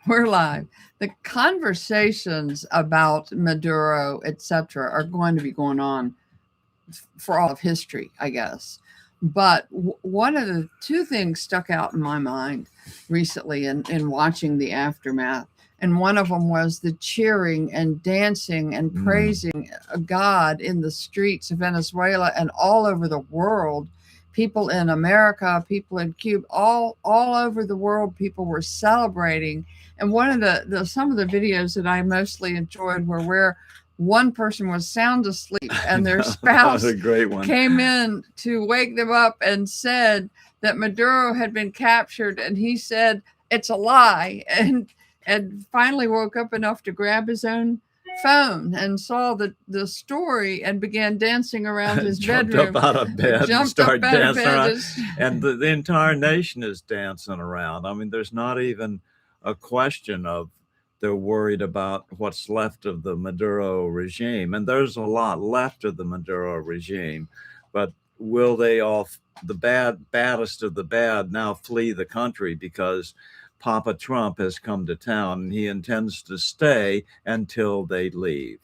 We're live. The conversations about Maduro, etc., are going to be going on for all of history, I guess. But one of the two things stuck out in my mind recently in watching the aftermath. And one of them was the cheering and dancing and praising God in the streets of Venezuela and all over the world. People in America, people in Cuba, all over the world, people were celebrating. And one of the some of the videos that I mostly enjoyed were where one person was sound asleep and their spouse a great one. Came in to wake them up and said that Maduro had been captured, and he said it's a lie, and finally woke up enough to grab his own phone and saw the story and began dancing around his bedroom. Jumped up out of bed and started dancing around. And the entire nation is dancing around. I mean, there's not even a question of they're worried about what's left of the Maduro regime. And there's a lot left of the Maduro regime. But will they all, the baddest of the bad, now flee the country because Papa Trump has come to town and he intends to stay until they leave?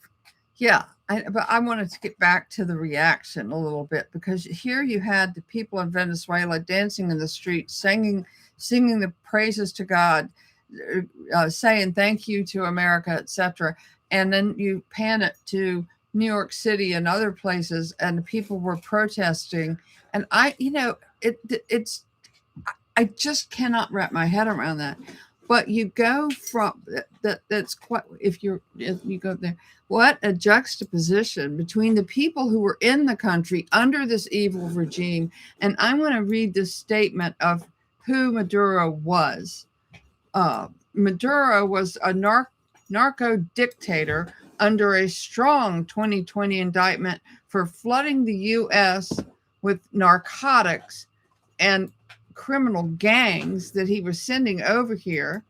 Yeah, but I wanted to get back to the reaction a little bit, because here you had the people in Venezuela dancing in the streets, singing the praises to God, saying thank you to America, etc. And then you pan it to New York City and other places, and the people were protesting. And I just cannot wrap my head around that. But you go from that's quite, if you go there, what a juxtaposition between the people who were in the country under this evil regime. And I want to read this statement of who Maduro was. Maduro was a narco dictator under a strong 2020 indictment for flooding the U.S. with narcotics and criminal gangs that he was sending over here.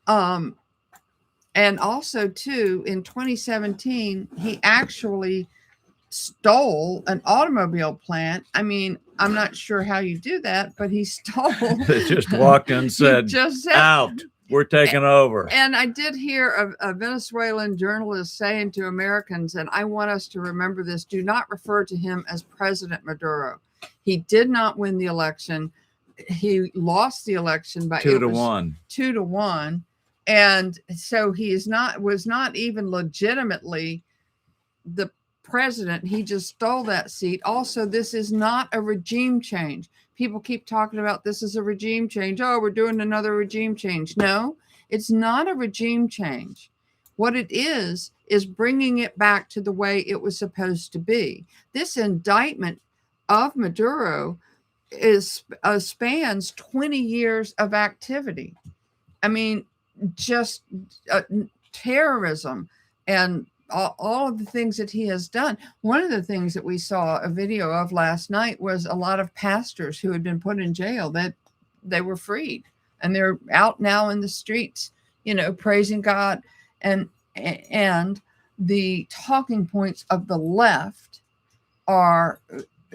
And also, too, in 2017, he actually stole an automobile plant. I mean, I'm not sure how you do that, but he stole. They just walked in and said, out, we're taking over. And I did hear a Venezuelan journalist saying to Americans, and I want us to remember this, do not refer to him as President Maduro. He did not win the election. He lost the election by 2-1. 2-1. And so he was not even legitimately the president. He just stole that seat. Also, this is not a regime change. People keep talking about this is a regime change. Oh, we're doing another regime change. No, it's not a regime change. What it is bringing it back to the way it was supposed to be. This indictment of Maduro spans 20 years of activity. I mean, just terrorism and all of the things that he has done. One of the things that we saw a video of last night was a lot of pastors who had been put in jail, that they were freed and they're out now in the streets, praising God. And the talking points of the left are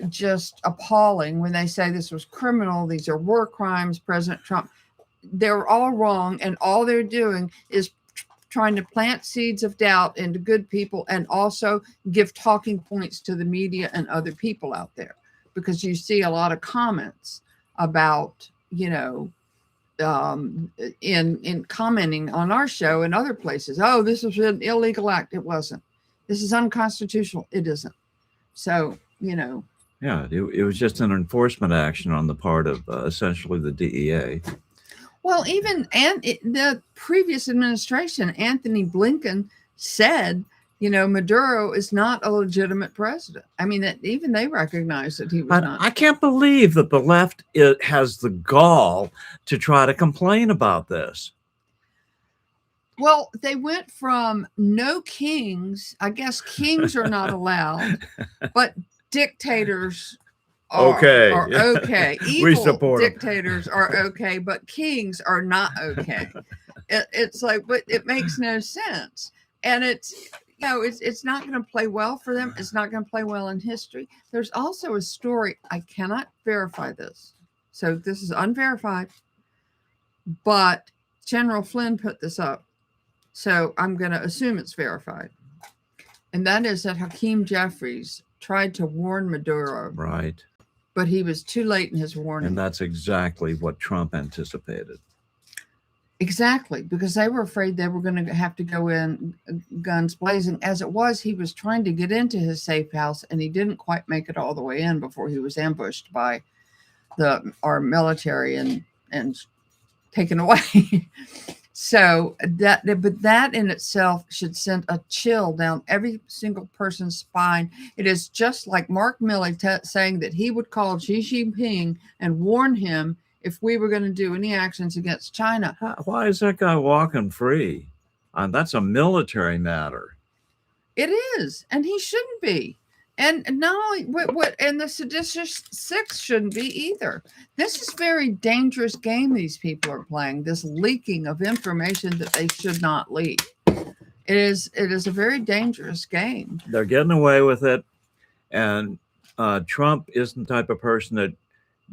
just appalling when they say this was criminal. These are war crimes, President Trump. They're all wrong, and all they're doing is trying to plant seeds of doubt into good people and also give talking points to the media and other people out there, because you see a lot of comments about, in commenting on our show and other places. Oh, this was an illegal act. It wasn't. This is unconstitutional. It isn't. So, Yeah, it was just an enforcement action on the part of essentially the DEA. Well, even the previous administration, Anthony Blinken, said, Maduro is not a legitimate president. I mean, even they recognize that he was not. I can't believe that the left has the gall to try to complain about this. Well, they went from no kings. I guess kings are not allowed, but dictators are okay. Evil dictators are okay, but kings are not okay. It's like, but it makes no sense. And it's not going to play well for them. It's not going to play well in history. There's also a story. I cannot verify this. So this is unverified, but General Flynn put this up, so I'm going to assume it's verified. And that is that Hakeem Jeffries tried to warn Maduro. Right. But he was too late in his warning. And that's exactly what Trump anticipated. Exactly, because they were afraid they were going to have to go in guns blazing. As it was, he was trying to get into his safe house, and he didn't quite make it all the way in before he was ambushed by our military and taken away. So that in itself should send a chill down every single person's spine. It is just like Mark Milley saying that he would call Xi Jinping and warn him if we were going to do any actions against China. Why is that guy walking free? That's a military matter. It is, and he shouldn't be. And not only and the seditious six shouldn't be either. This is a very dangerous game these people are playing. This leaking of information that they should not leak. It is a very dangerous game. They're getting away with it, and Trump isn't the type of person that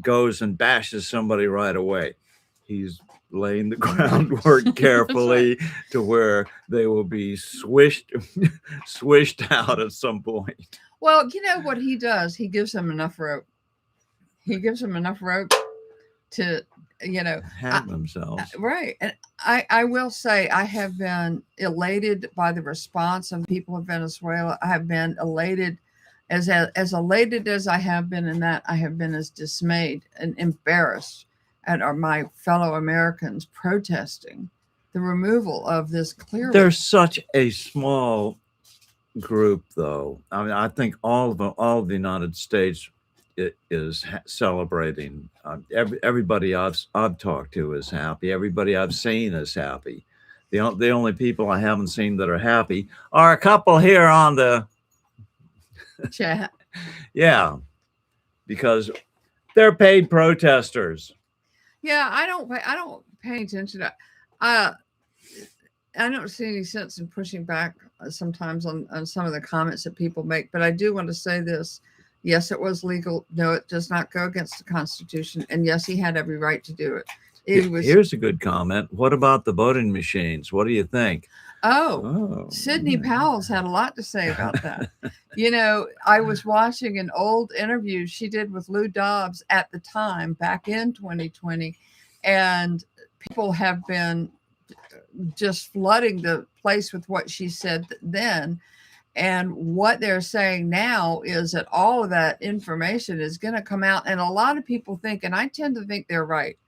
goes and bashes somebody right away. He's laying the groundwork carefully right, to where they will be swished out at some point. Well, you know what he does? He gives them enough rope. He gives them enough rope to, hang themselves. Right. And I will say I have been elated by the response of people of Venezuela. I have been elated, as elated as I have been in that, I have been as dismayed and embarrassed at my fellow Americans protesting the removal of this clearly. There's such a small group, though. I mean, I think all of the United States is celebrating. Everybody I've talked to is happy. Everybody I've seen is happy. The only people I haven't seen that are happy are a couple here on the chat. Yeah, because they're paid protesters. Yeah, I don't pay attention to that. I don't see any sense in pushing back sometimes on some of the comments that people make, but I do want to say this. Yes, it was legal. No, it does not go against the Constitution. And yes, he had every right to do it. Here's a good comment. What about the voting machines? What do you think? Oh, Sidney Powell's had a lot to say about that. I was watching an old interview she did with Lou Dobbs at the time, back in 2020, and people have been just flooding the place with what she said then. And what they're saying now is that all of that information is going to come out. And a lot of people think, and I tend to think they're right,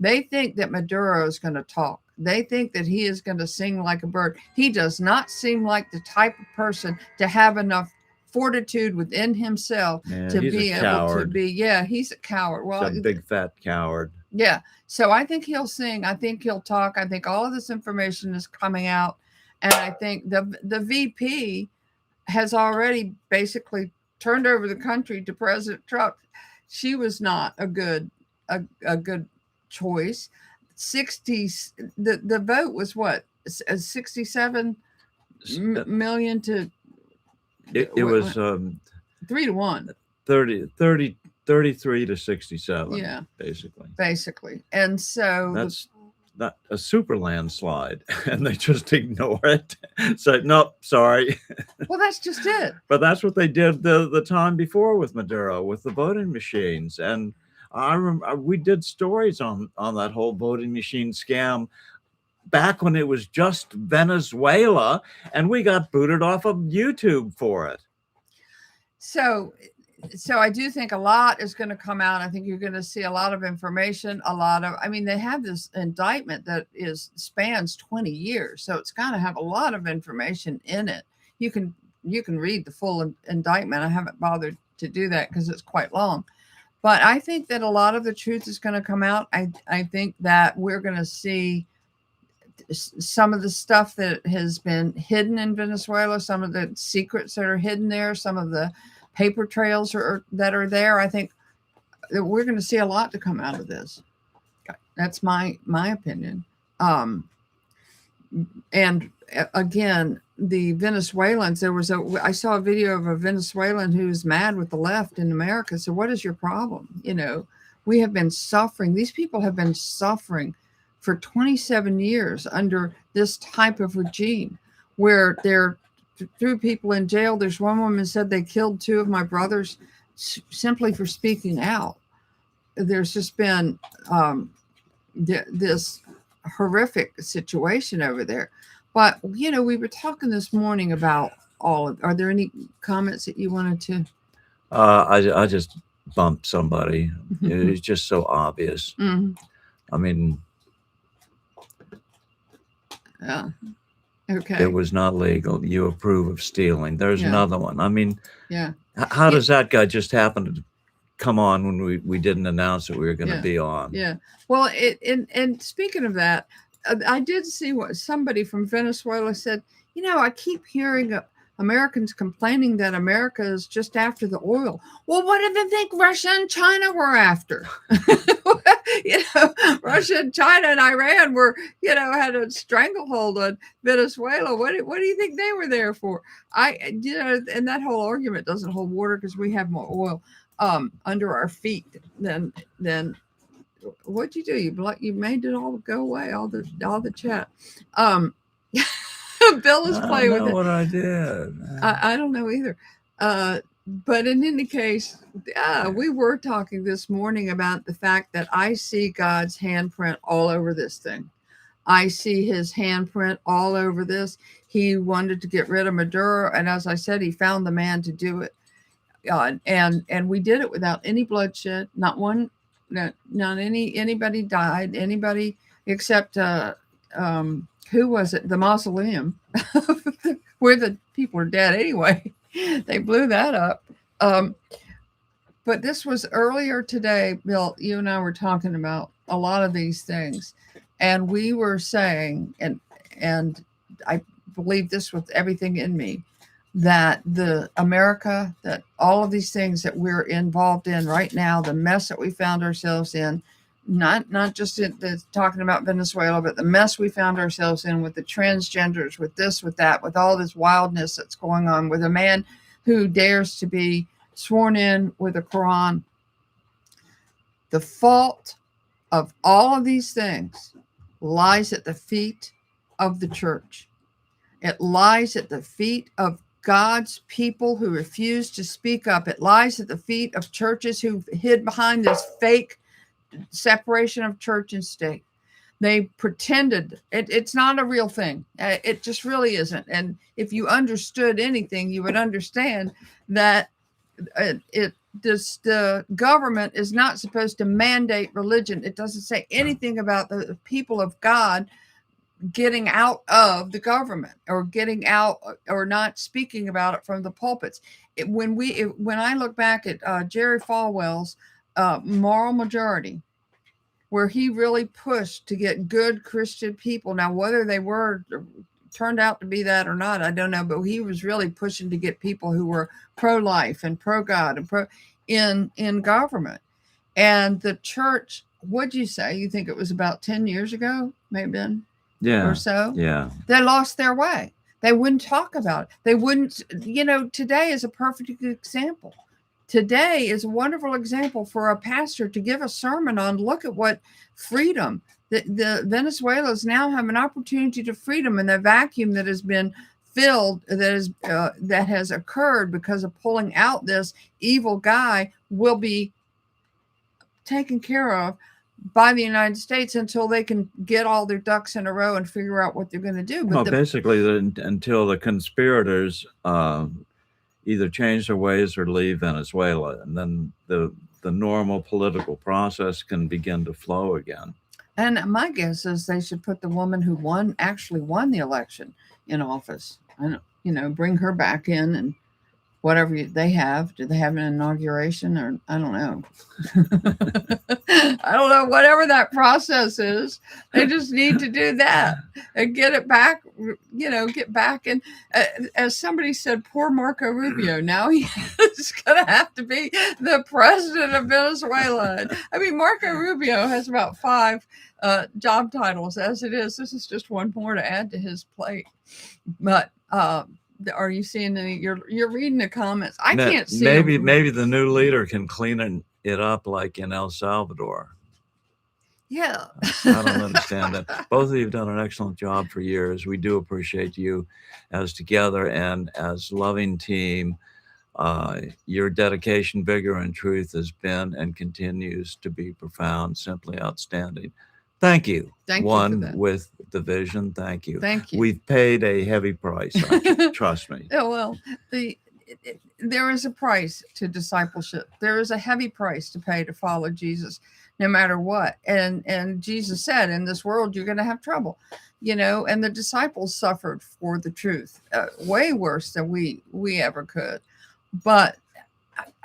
they think that Maduro is going to talk. They think that he is going to sing like a bird. He does not seem like the type of person to have enough fortitude within himself to be able to be. Yeah, he's a coward. Well, he's a big fat coward. Yeah. So I think he'll sing. I think he'll talk. I think all of this information is coming out. And I think the VP has already basically turned over the country to President Trump. She was not a good choice. The vote was what, 67 million to it was 3-1, 33 to 67. Yeah, basically. And so that's not a super landslide, and they just ignore it. Say, nope, sorry. Well, that's just it. But that's what they did the time before with Maduro, with the voting machines. And I remember we did stories on that whole voting machine scam back when it was just Venezuela, and we got booted off of YouTube for it. So I do think a lot is going to come out. I think you're going to see a lot of information, they have this indictment that spans 20 years. So it's got to have a lot of information in it. You can read the full indictment. I haven't bothered to do that because it's quite long. But I think that a lot of the truth is going to come out. I think that we're going to see some of the stuff that has been hidden in Venezuela, some of the secrets that are hidden there, some of the paper trails that are there. I think that we're going to see a lot to come out of this. That's my opinion. And again, the Venezuelans, I saw a video of a Venezuelan who's mad with the left in America. So what is your problem? We have been suffering. These people have been suffering for 27 years under this type of regime where they're threw people in jail. There's one woman said they killed 2 of my brothers simply for speaking out. There's just been this horrific situation over there. But, we were talking this morning about are there any comments that you wanted to? I just bumped somebody. It's just so obvious. Mm-hmm. I mean, yeah. Okay. It was not legal. You approve of stealing. There's another one. I mean, yeah. How does that guy just happen to come on when we didn't announce that we were going to be on? Yeah. Well, and speaking of that, I did see what somebody from Venezuela said. I keep hearing Americans complaining that America is just after the oil. Well, what do they think Russia and China were after? Russia and China and Iran were, had a stranglehold on Venezuela. What do you think they were there for? And that whole argument doesn't hold water because we have more oil under our feet than what'd you do? You made it all go away, all the chat. Bill is playing with it. What I did. I don't know either. But in any case, we were talking this morning about the fact that I see God's handprint all over this thing. I see his handprint all over this. He wanted to get rid of Maduro, and as I said, he found the man to do it. And we did it without any bloodshed. Not one. Not anybody died. Anybody except who was it? The mausoleum, where the people are dead anyway. They blew that up. But this was earlier today, Bill. You and I were talking about a lot of these things, and we were saying, and I believe this with everything in me, that that all of these things that we're involved in right now, the mess that we found ourselves in, not just talking about Venezuela, but the mess we found ourselves in with the transgenders, with this, with that, with all this wildness that's going on, with a man who dares to be sworn in with a Quran. The fault of all of these things lies at the feet of the church. It lies at the feet of God's people who refuse to speak up. It lies at the feet of churches who hid behind this fake separation of church and state. They pretended it's not a real thing. It just really isn't. And if you understood anything, you would understand that the government is not supposed to mandate religion. It doesn't say anything about the people of God getting out of the government or getting out or not speaking about it from the pulpits. When I look back at Jerry Falwell's Moral Majority, where he really pushed to get good Christian people. Now, whether they turned out to be that or not, I don't know, but he was really pushing to get people who were pro-life and pro-God and in government. And the church, what'd you say? You think it was about 10 years ago, maybe? Or so? Yeah. They lost their way. They wouldn't talk about it. They wouldn't, today is a perfect example. Today is a wonderful example for a pastor to give a sermon on, look at what freedom, the Venezuelans now have an opportunity to freedom, and the vacuum that has been filled, that has occurred because of pulling out this evil guy, will be taken care of by the United States until they can get all their ducks in a row and figure out what they're going to do. But basically, until the conspirators either change their ways or leave Venezuela, and then the normal political process can begin to flow again. And my guess is they should put the woman who actually won the election in office, and bring her back in, and whatever they have. Do they have an inauguration, or I don't know. I don't know, whatever that process is. They just need to do that and get it back, get back. And as somebody said, poor Marco Rubio, now he is going to have to be the president of Venezuela. I mean, Marco Rubio has about 5 job titles as it is. This is just one more to add to his plate. But are you seeing any? You're reading the comments. I can't see. Maybe the new leader can clean it up like in El Salvador. Yeah. I don't understand that. Both of you have done an excellent job for years. We do appreciate you as together and as loving team. Your dedication, vigor, and truth has been and continues to be profound, simply outstanding. Thank you. Thank you for One that. with the vision. Thank you. Thank you. We've paid a heavy price. Trust me. Yeah, well, there is a price to discipleship. There is a heavy price to pay to follow Jesus, no matter what. And Jesus said, in this world, you're going to have trouble, and the disciples suffered for the truth, way worse than we ever could. But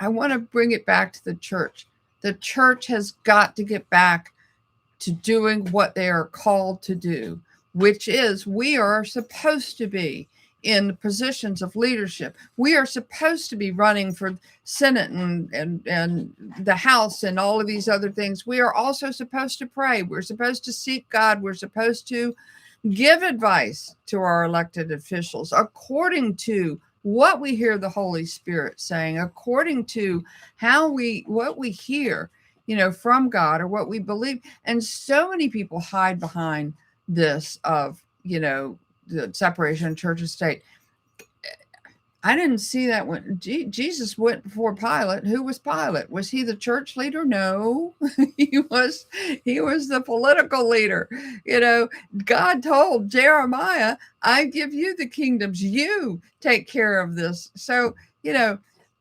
I want to bring it back to the church. The church has got to get back to doing what they are called to do, which is we are supposed to be in positions of leadership. We are supposed to be running for Senate and the House and all of these other things. We are also supposed to pray. We're supposed to seek God. We're supposed to give advice to our elected officials according to what we hear the Holy Spirit saying, according to what we hear, from God, or what we believe. And so many people hide behind this of, the separation of church and state. I didn't see that when Jesus went before Pilate. Who was Pilate? Was he the church leader? No, he was the political leader. God told Jeremiah, I give you the kingdoms. You take care of this. So,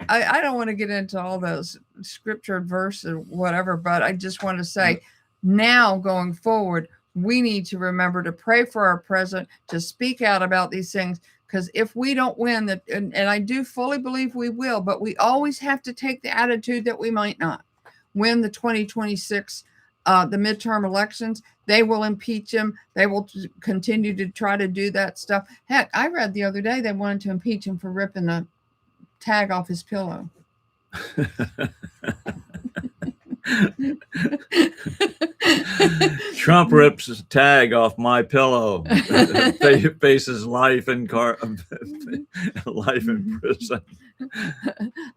I don't want to get into all those scripture and verse or whatever, but I just want to say now going forward, we need to remember to pray for our president, to speak out about these things. Because if we don't win, and I do fully believe we will, but we always have to take the attitude that we might not win the 2026, the midterm elections. They will impeach him. They will continue to try to do that stuff. Heck, I read the other day they wanted to impeach him for ripping the tag off his pillow. Trump rips a tag off my pillow. Faces life in life in prison.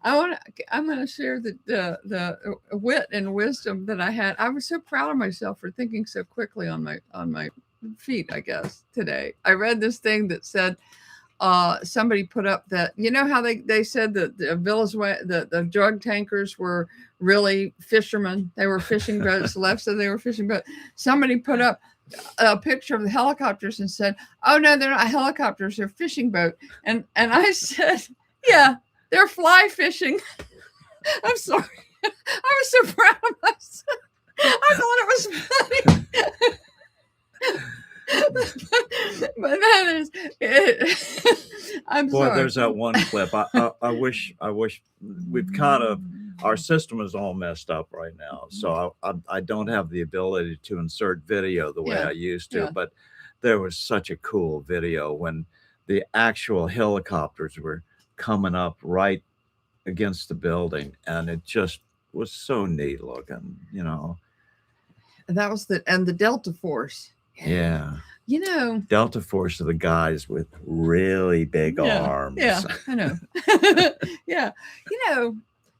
I'm going to share the wit and wisdom that I had. I was so proud of myself for thinking so quickly on my feet. I guess today I read this thing that said, somebody put up that, how they said that the drug tankers were really fishermen. They were fishing boats. Left said they were fishing boats. Somebody put up a picture of the helicopters and said, oh no, they're not helicopters, they're fishing boat. And I said, yeah, they're fly fishing. I'm sorry. I was so proud of myself. I thought it was funny. But that is it. I'm Boy, sorry. There's that one clip. I wish we've kind of, our system is all messed up right now. So I don't have the ability to insert video the way I used to, but there was such a cool video when the actual helicopters were coming up right against the building, and it just was so neat looking, That was the Delta Force. Yeah. Delta Force are the guys with really big arms. Yeah, I know. Yeah.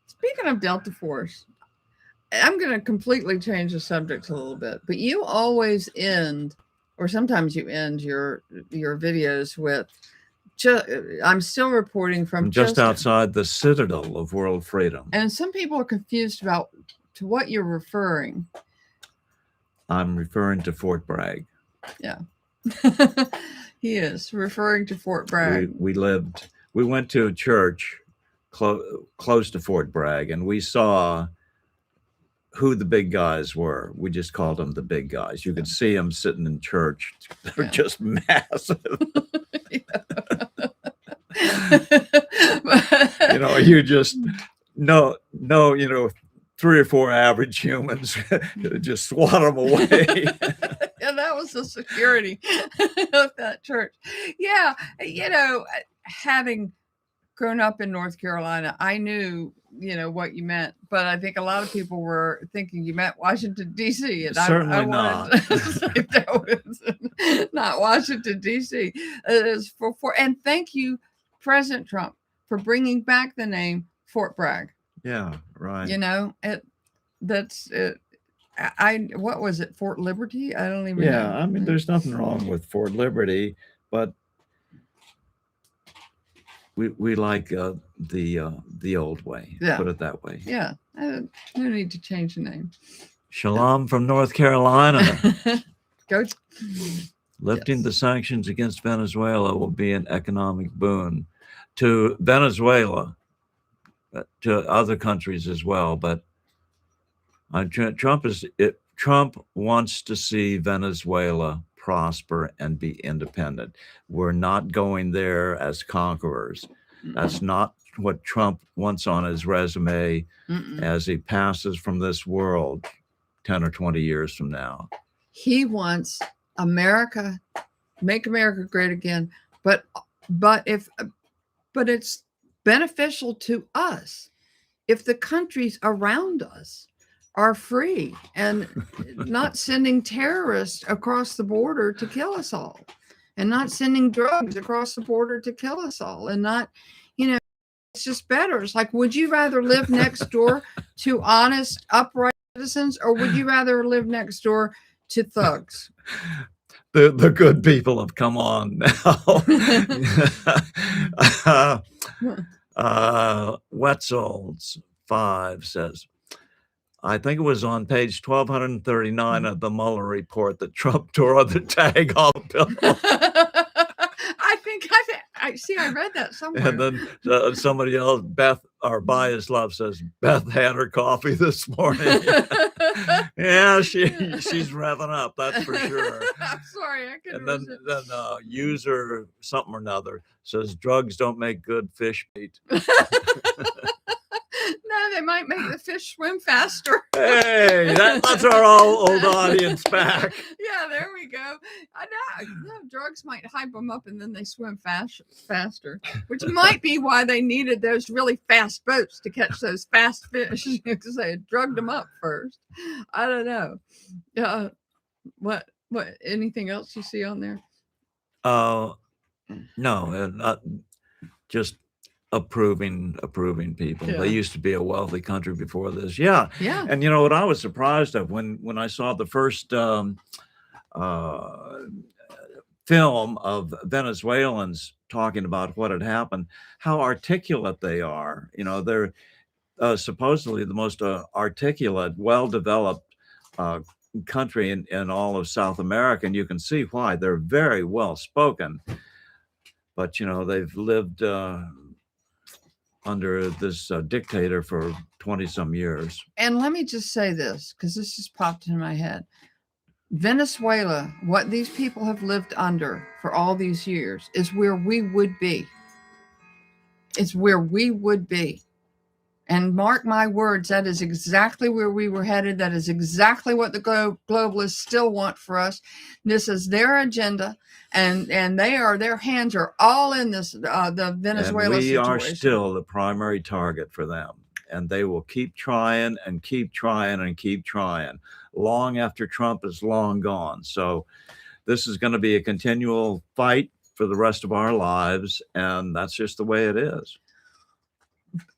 Speaking of Delta Force, I'm going to completely change the subject a little bit, but you always end, or sometimes you end your videos with, I'm still reporting from just outside the citadel of world freedom. And some people are confused about to what you're referring. I'm referring to Fort Bragg. Yeah. He is referring to Fort Bragg. We went to a church close to Fort Bragg, and we saw who the big guys were. We just called them the big guys. You could see them sitting in church. They're just massive. You just no, 3 or 4 average humans just swat them away. Yeah, that was the security of that church. Yeah, having grown up in North Carolina, I knew, what you meant, but I think a lot of people were thinking you meant Washington, D.C. And Certainly I wanted to say that was not Washington, D.C. And thank you, President Trump, for bringing back the name Fort Bragg. Yeah, right. That's it. what was it, Fort Liberty? I don't even know. Yeah, I mean, there's nothing wrong with Fort Liberty, but we like the old way. Yeah. Put it that way. Yeah, no need to change the name. Shalom from North Carolina. Go. Lifting the sanctions against Venezuela will be an economic boon to Venezuela, to other countries as well. But Trump wants to see Venezuela prosper and be independent. We're not going there as conquerors. That's not what Trump wants on his resume as he passes from this world 10 or 20 years from now. He wants America, make America great again, but it's beneficial to us if the countries around us are free and not sending terrorists across the border to kill us all, and not sending drugs across the border to kill us all, and not, it's just better. It's like, would you rather live next door to honest, upright citizens, or would you rather live next door to thugs? The good people have come on now. Wetzel's 5 says, I think it was on page 1239 of the Mueller report that Trump tore the tag off Bill. I read that somewhere. And then somebody else, Beth, or Bias Love, says Beth had her coffee this morning. Yeah, she's revving up, that's for sure. I'm sorry, I couldn't. And then user something or another says drugs don't make good fish meat. No, they might make the fish swim faster. Hey, that's our old audience back. Yeah, there we go. I know drugs might hype them up and then they swim faster, which might be why they needed those really fast boats to catch those fast fish, because they had drugged them up first. I don't know. What? Anything else you see on there? No, just approving people. Yeah. They used to be a wealthy country before this. Yeah. And what I was surprised of when I saw the first film of Venezuelans talking about what had happened, how articulate they are. They're supposedly the most articulate, well-developed country in all of South America, and you can see why. They're very well spoken, but they've lived under this dictator for 20-some years. And let me just say this, because this just popped in my head. Venezuela, what these people have lived under for all these years, is where we would be. It's where we would be. And mark my words, that is exactly where we were headed. That is exactly what the globalists still want for us. This is their agenda, and their hands are all in this, the Venezuela situation. And we are still the primary target for them, and they will keep trying and keep trying and keep trying long after Trump is long gone. So this is going to be a continual fight for the rest of our lives, and that's just the way it is.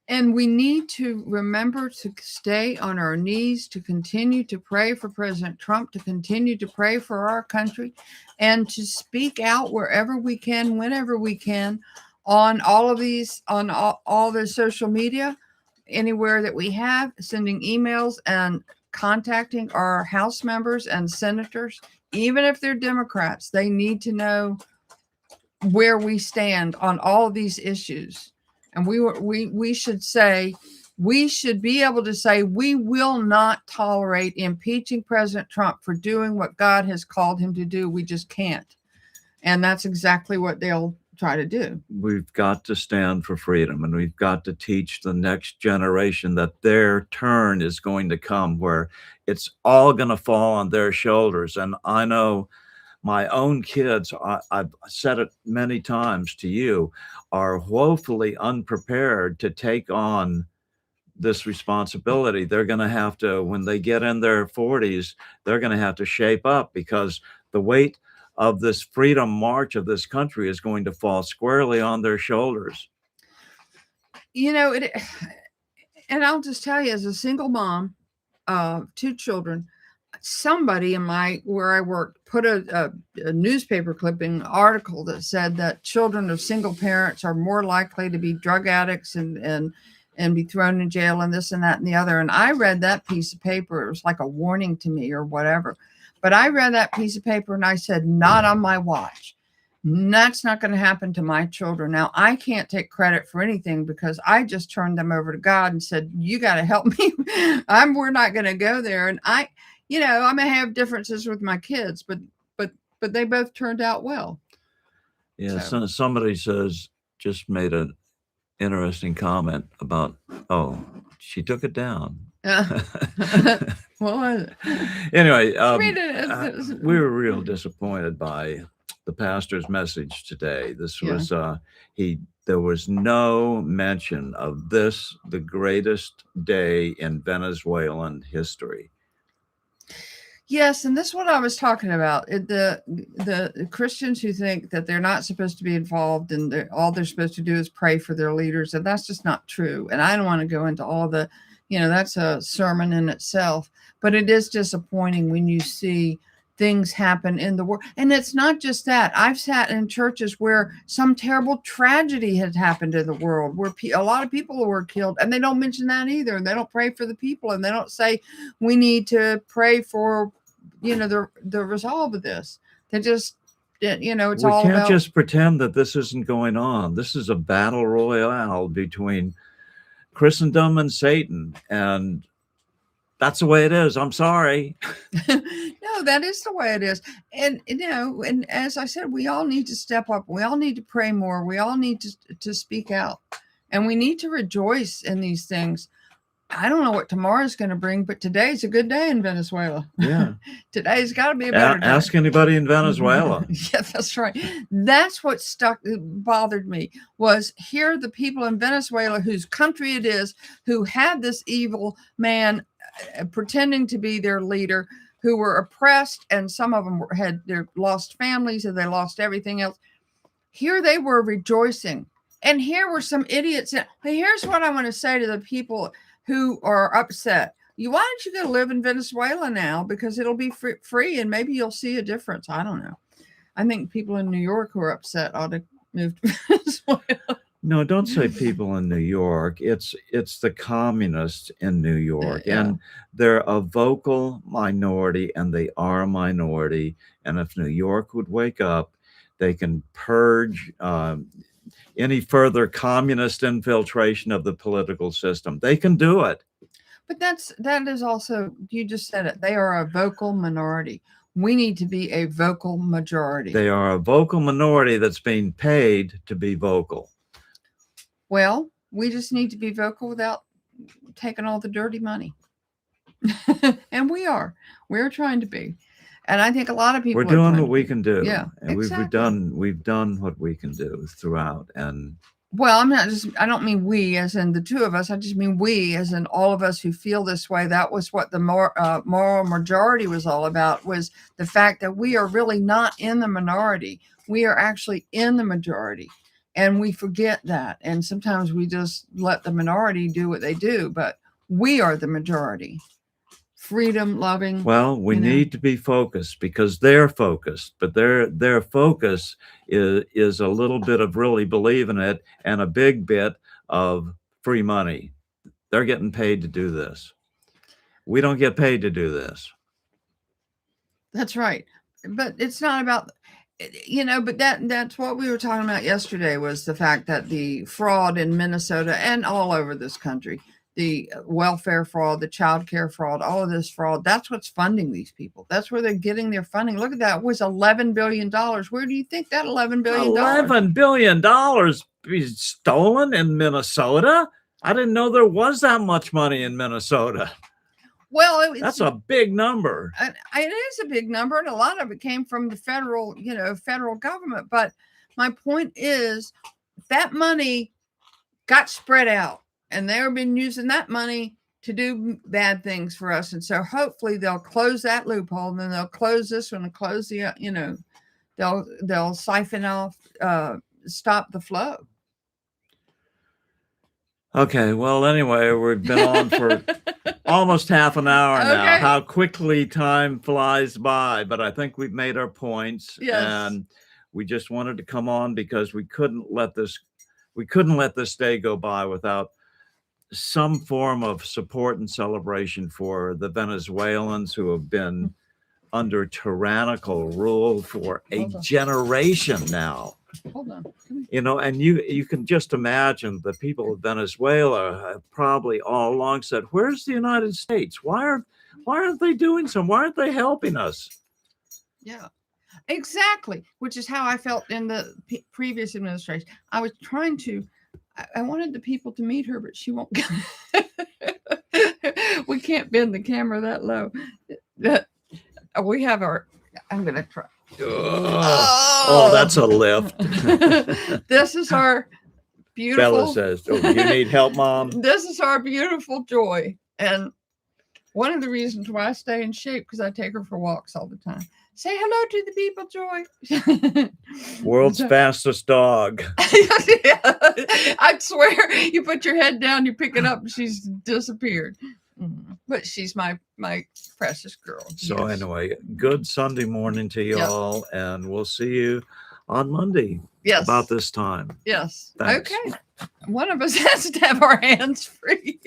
And we need to remember to stay on our knees, to continue to pray for President Trump, to continue to pray for our country, and to speak out wherever we can, whenever we can, on all of these, on all the social media, anywhere that we have, sending emails and contacting our House members and senators. Even if they're Democrats, they need to know where we stand on all of these issues. And we should say, we should be able to say, we will not tolerate impeaching President Trump for doing what God has called him to do. We just can't. And that's exactly what they'll try to do. We've got to stand for freedom, and we've got to teach the next generation that their turn is going to come, where it's all going to fall on their shoulders. And I know my own kids, I've said it many times to you, are woefully unprepared to take on this responsibility. They're going to have to, when they get in their 40s, they're going to have to shape up, because the weight of this freedom march of this country is going to fall squarely on their shoulders. And I'll just tell you, as a single mom of 2 children, somebody in where I worked put a newspaper clipping article that said that children of single parents are more likely to be drug addicts and be thrown in jail and this and that and the other. And I read that piece of paper. It was like a warning to me or whatever. But I read that piece of paper and I said, not on my watch. That's not going to happen to my children. Now, I can't take credit for anything because I just turned them over to God and said, you got to help me. We're not going to go there. And I may have differences with my kids, but they both turned out well. Yeah. So somebody just made an interesting comment about, she took it down. What was it? Anyway, we were real disappointed by the pastor's message today. This was there was no mention of this, the greatest day in Venezuelan history. Yes, and this is what I was talking about. The Christians who think that they're not supposed to be involved and all they're supposed to do is pray for their leaders, and that's just not true. And I don't want to go into all the, that's a sermon in itself, but it is disappointing when you see things happen in the world. And it's not just that. I've sat in churches where some terrible tragedy had happened in the world, where a lot of people were killed, and they don't mention that either. And they don't pray for the people, and they don't say we need to pray for the resolve of this. They just it's all about. We can't just pretend that this isn't going on. This is a battle royale between Christendom and Satan, and that's the way it is. I'm sorry. No, that is the way it is. And, and as I said, we all need to step up. We all need to pray more. We all need to speak out. And we need to rejoice in these things. I don't know what tomorrow's going to bring, but today's a good day in Venezuela. Yeah. Today's got to be a better day. Ask anybody in Venezuela. Yeah, that's right. That's what bothered me, was here are the people in Venezuela whose country it is, who had this evil man pretending to be their leader, who were oppressed, and some of them had lost families and they lost everything else. Here they were rejoicing, and here were some idiots. Here's what I want to say to the people who are upset. Why don't you go live in Venezuela now, because it'll be free and maybe you'll see a difference. I don't know. I think people in New York who are upset ought to move to Venezuela. No, don't say people in New York. It's the communists in New York, and they're a vocal minority, and they are a minority. And if New York would wake up, they can purge any further communist infiltration of the political system. They can do it. But that is also, you just said it. They are a vocal minority. We need to be a vocal majority. They are a vocal minority that's being paid to be vocal. Well, we just need to be vocal without taking all the dirty money. And we're trying to be. And I think a lot of people we're doing what we can do. Yeah. And exactly. we've done what we can do throughout. And well, I don't mean we as in the two of us. I just mean we as in all of us who feel this way. That was what the moral majority was all about, was the fact that we are really not in the minority. We are actually in the majority. And we forget that. And sometimes we just let the minority do what they do. But we are the majority. Freedom loving. Well, we need to be focused, because they're focused, but their focus is a little bit of really believing it and a big bit of free money. They're getting paid to do this. We don't get paid to do this. That's right. But it's not about, but that's what we were talking about yesterday, was the fact that the fraud in Minnesota and all over this country, the welfare fraud, the child care fraud, all of this fraud, that's what's funding these people. That's where they're getting their funding. Look at that. It was $11 billion. Where do you think that $11 billion? $11 billion be stolen in Minnesota? I didn't know there was that much money in Minnesota. Well, that's a big number. It is a big number, and a lot of it came from the federal government. But my point is that money got spread out, and they've been using that money to do bad things for us. And so hopefully they'll close that loophole, and then they'll close this one and close the, they'll siphon off, stop the flow. Okay, well, anyway, we've been on for almost half an hour now. Okay. How quickly time flies by, but I think we've made our points. Yes. And we just wanted to come on because we couldn't let this day go by without some form of support and celebration for the Venezuelans who have been under tyrannical rule for a generation now. Hold on. You know, and you can just imagine the people of Venezuela have probably all along said, "Where's the United States? Why aren't they doing some? Why aren't they helping us?" Yeah, exactly. Which is how I felt in the previous administration. I was trying to. I wanted the people to meet her, but she won't. We can't bend the camera that low. We have our. I'm gonna try. Oh, that's a lift. This is our beautiful. Bella says, "Oh, you need help, Mom?" This is our beautiful Joy, and one of the reasons why I stay in shape because I take her for walks all the time. Say hello to the people, Joy. World's fastest dog. Yeah, I swear, you put your head down, you pick it up, and she's disappeared. But she's my precious girl. So anyway, good Sunday morning to you all, and we'll see you on Monday. Yes. About this time. Yes. Thanks. Okay. One of us has to have our hands free.